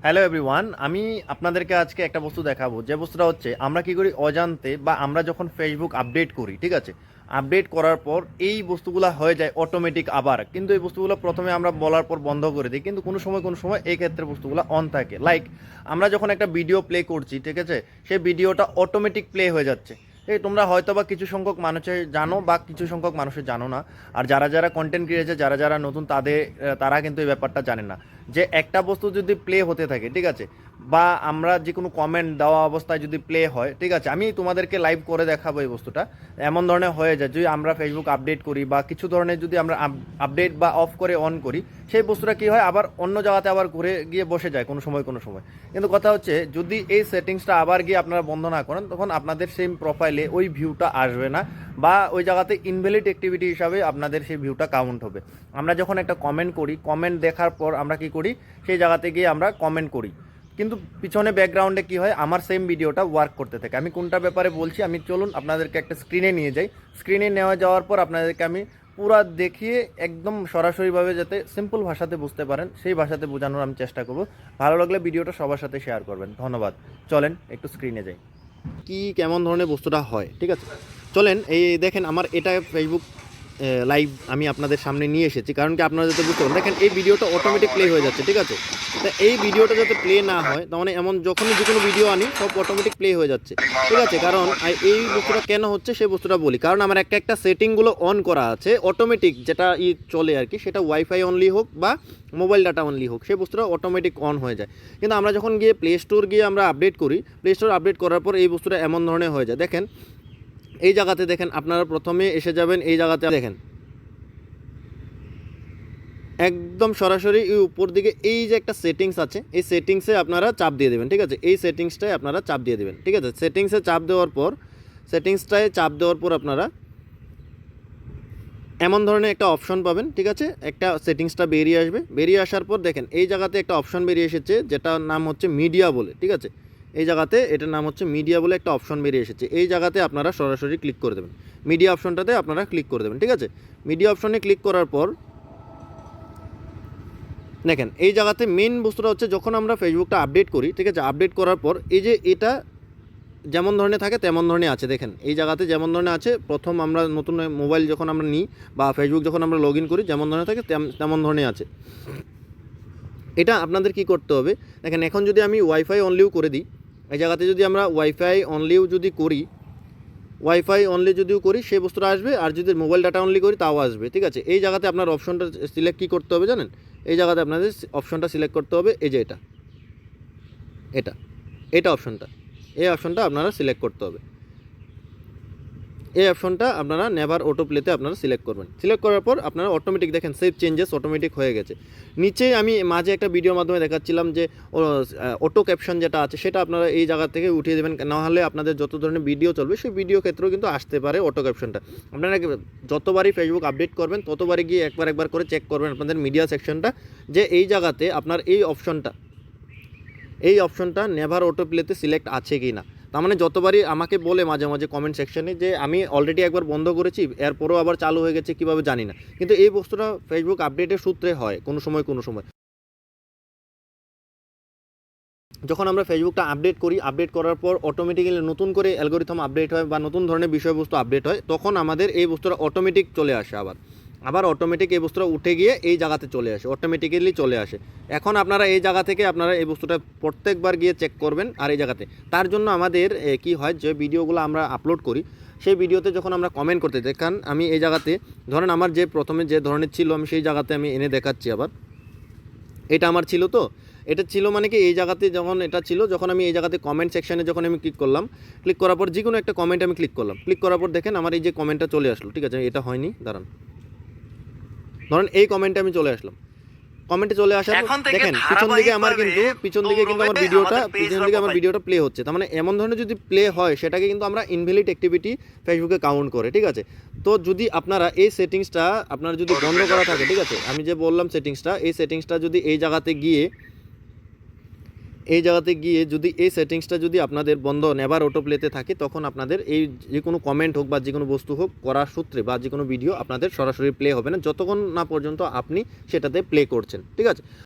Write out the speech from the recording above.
Hello everyone, আমি আপনাদেরকে আজকে একটা বস্তু দেখাবো। যে বস্তুটা হচ্ছে আমরা কি করি অজান্তে, বা আমরা যখন ফেসবুক আপডেট করি, ঠিক আছে, আপডেট করার পর এই বস্তুগুলো হয়ে যায় অটোমেটিক আবার, কিন্তু এই বস্তুগুলো প্রথমে আমরা বলার পর বন্ধ করে দিই, কিন্তু কোনো সময় এই ক্ষেত্রে বস্তুগুলো অন থাকে। লাইক আমরা যখন একটা ভিডিও প্লে করছি, ঠিক আছে, সেই ভিডিওটা অটোমেটিক প্লে হয়ে যাচ্ছে। এই তোমরা হয়তো বা কিছু সংখ্যক মানুষের জানো বা কিছু সংখ্যক মানুষের জানো না। আর যারা যারা কন্টেন্ট ক্রিয়েছে, যারা যারা নতুন তারা কিন্তু এই ব্যাপারটা জানে না যে একটা বস্তু যদি প্লে হতে থাকে, ঠিক আছে, বা আমরা যে কোনো কমেন্ট দেওয়া অবস্থায় যদি প্লে হয়, ঠিক আছে, আমি তোমাদেরকে লাইভ করে দেখাবো এই বস্তুটা। এমন ধরনের হয়ে যায় যদি আমরা ফেসবুক আপডেট করি বা কিছু ধরনের যদি আমরা আপডেট বা অফ করে অন করি, সেই বস্তুটা কী হয়, আবার অন্য জায়গাতে আবার ঘুরে গিয়ে বসে যায় কোনো সময়। কিন্তু কথা হচ্ছে যদি এই সেটিংসটা আবার গিয়ে আপনারা বন্ধ না করেন, তখন আপনাদের সেম প্রোফাইলে ওই ভিউটা আসবে না, বা ওই জায়গাতে ইনভ্যালিড অ্যাক্টিভিটি হিসাবে আপনাদের সেই ভিউটা কাউন্ট হবে। আমরা যখন একটা কমেন্ট করি, কমেন্ট দেখার পর আমরা কি করি, সেই জায়গাতে গিয়ে আমরা কমেন্ট করি, কিন্তু পিছনে ব্যাকগ্রাউন্ডে কি হয়, আমার সেম ভিডিওটা ওয়ার্ক করতে থাকে। আমি কোনটা ব্যাপারে বলছি, আমি চলুন আপনাদেরকে একটা স্ক্রিনে নিয়ে যাই। স্ক্রিনে নেওয়া যাওয়ার পর আপনাদেরকে আমি পুরা দেখিয়ে একদম সরাসরিভাবে যাতে সিম্পল ভাষাতে বুঝতে পারেন, সেই ভাষাতে বোঝানোর আমি চেষ্টা করব। ভালো লাগলে ভিডিওটা সবার সাথে শেয়ার করবেন। ধন্যবাদ। চলেন একটু স্ক্রিনে যাই, কি কেমন ধরনের বস্তুটা হয়, ঠিক আছে। চলেন, এই দেখেন আমার এটা ফেসবুক লাইভ আমি আপনাদের সামনে নিয়ে এসেছি, কারণ কি আপনারা যাতে বুঝতে পারেন। দেখেন এই ভিডিওটা অটোমেটিক প্লে হয়ে যাচ্ছে, ঠিক আছে। তা এই ভিডিওটা যাতে প্লে না হয়, তার মানে এমন যখনই যে কোনো ভিডিও আনি সব অটোমেটিক প্লে হয়ে যাচ্ছে, ঠিক আছে। কারণ এই বস্তুটা কেন হচ্ছে সেই বস্তুটা বলি। কারণ আমার একটা সেটিংগুলো অন করা আছে অটোমেটিক, যেটা চলে আর কি, সেটা ওয়াইফাই অনলি হোক বা মোবাইল ডাটা অনলি হোক, সেই বস্তুটা অটোমেটিক অন হয়ে যায়। কিন্তু আমরা যখন গিয়ে প্লে স্টোর গিয়ে আমরা আপডেট করি, প্লে স্টোর আপডেট করার পর এই বস্তুটা এমন ধরনের হয়ে যায়। দেখেন এই জায়গাতে দেখেন, আপনারা প্রথমে এসে যাবেন এই জায়গাতে, দেখেন একদম সরাসরি এই উপর দিকে এই যে একটা সেটিংস আছে, এই সেটিংসে আপনারা চাপ দিয়ে দেবেন, ঠিক আছে। এই সেটিংসটায় আপনারা চাপ দিয়ে দেবেন, ঠিক আছে। সেটিংসটায় চাপ দেওয়ার পর আপনারা এমন ধরনের একটা অপশন পাবেন, ঠিক আছে। একটা সেটিংসটা বেরিয়ে আসবে, বেরিয়ে আসার পর দেখেন এই জায়গাতে একটা অপশন বেরিয়ে এসেছে, যেটার নাম হচ্ছে মিডিয়া বলে, ঠিক আছে। এই জায়গাতে এটার নাম হচ্ছে মিডিয়া বলে একটা অপশন বেরিয়ে এসেছে। এই জায়গাতে আপনারা সরাসরি ক্লিক করে দেবেন, মিডিয়া অপশনটাতে আপনারা ক্লিক করে দেবেন, ঠিক আছে। মিডিয়া অপশনে ক্লিক করার পর দেখেন এই জায়গাতে মেন বস্তুটা হচ্ছে, যখন আমরা ফেসবুকটা আপডেট করি, ঠিক আছে, আপডেট করার পর এই যে এটা যেমন ধরনের থাকে তেমন ধরনের আছে। দেখেন এই জায়গাতে যেমন ধরনের আছে, প্রথম আমরা নতুন মোবাইল যখন আমরা নিই বা ফেসবুক যখন আমরা লগ ইন করি, যেমন ধরনের থাকে তেমন ধরনের আছে। এটা আপনাদের কি করতে হবে, দেখেন এখন যদি আমি ওয়াইফাই অনলিও করে দিই, এই জায়গাতে যদি আমরা ওয়াইফাই অনলিও যদিও করি সেই বস্তুটা আসবে, আর যদি মোবাইল ডাটা অনলি করি তাও আসবে, ঠিক আছে। এই জায়গাতে আপনার অপশনটা সিলেক্ট কী করতে হবে জানেন, এই জায়গাতে আপনাদের অপশনটা সিলেক্ট করতে হবে, এই যে এটা এটা এটা অপশনটা, এই অপশনটা আপনারা সিলেক্ট করতে হবে। এই অপশনটা আপনারা নেভার অটো প্লেতে আপনারা সিলেক্ট করবেন। সিলেক্ট করার পর আপনারা অটোমেটিক দেখেন সেভ চেঞ্জেস অটোমেটিক হয়ে গেছে। নিচে আমি মাঝে একটা ভিডিওর মাধ্যমে দেখাচ্ছিলাম যে অটো ক্যাপশন যেটা আছে, সেটা আপনারা এই জায়গা থেকে উঠিয়ে দেবেন, নাহলে আপনাদের যত ধরনের ভিডিও চলবে সেই ভিডিও ক্ষেত্রেও কিন্তু আসতে পারে অটো ক্যাপশনটা। আপনারা যতবারই ফেসবুক আপডেট করবেন ততবারই গিয়ে একবার করে চেক করবেন আপনাদের মিডিয়া সেকশনটা, যে এই জায়গাতে আপনার এই অপশনটা নেভার অটো প্লেতে সিলেক্ট আছে কি না। তার মানে যতবারই আমাকে বলে মাঝে মাঝে কমেন্ট সেকশনে যে আমি অলরেডি একবার বন্ধ করেছি, এরপরও আবার চালু হয়ে গেছে, কীভাবে জানি না। কিন্তু এই বস্তুটা ফেসবুক আপডেটের সূত্রে হয় কোনো সময়। যখন আমরা ফেসবুকটা আপডেট করি, আপডেট করার পর অটোমেটিক্যালি নতুন করে অ্যালগোরিথম আপডেট হয় বা নতুন ধরনের বিষয়বস্তু আপডেট হয়, তখন আমাদের এই বস্তুটা অটোমেটিক চলে আসে, আবার অটোমেটিক এই বস্তুটা উঠে গিয়ে এই জায়গাতে চলে আসে, অটোমেটিক্যালি চলে আসে। এখন আপনারা এই জায়গা থেকে আপনারা এই বস্তুটা প্রত্যেকবার গিয়ে চেক করবেন। আর এই জায়গাতে তার জন্য আমাদের কি হয়, যে ভিডিওগুলো আমরা আপলোড করি সেই ভিডিওতে যখন আমরা কমেন্ট করতে দেখেন, আমি এই জায়গাতে ধরেন আমার যে প্রথমে যে ধরনের ছিল, আমি সেই জায়গাতে আমি এনে দেখাচ্ছি। আবার এটা আমার ছিল, তো এটা ছিল মানে কি, এই জায়গাতে যখন এটা ছিল, যখন আমি এই জায়গাতে কমেন্ট সেকশানে যখন আমি ক্লিক করলাম, ক্লিক করার পর যে কোনো একটা কমেন্ট আমি ক্লিক করলাম, ক্লিক করার পর দেখেন আমার এই যে কমেন্টটা চলে আসলো, ঠিক আছে। এটা হয়নি, ধরেন এই কমেন্টে আমি চলে আসলাম, কমেন্টে চলে আসার পর দেখেন পিছন দিকে আমার ভিডিওটা প্লে হচ্ছে। তার মানে এমন ধরনের যদি প্লে হয়, সেটাকে কিন্তু আমরা ইনভ্যালিড অ্যাক্টিভিটি ফেসবুকে কাউন্ট করে, ঠিক আছে। তো যদি আপনারা এই সেটিংসটা আপনার যদি বন্ধ করা থাকে, ঠিক আছে, আমি যে বললাম এই সেটিংসটা যদি এই জায়গাতে গিয়ে যদি এই সেটিংসটা যদি আপনাদের বন্ধ নেভার অটো প্লেতে থাকে, তখন আপনাদের এই যে কোনো কমেন্ট হোক বা যে কোনো বস্তু হোক করার সূত্রে বা যে কোনো ভিডিও আপনাদের সরাসরি প্লে হবে না, যতক্ষণ না পর্যন্ত আপনি সেটাতে প্লে করছেন, ঠিক আছে।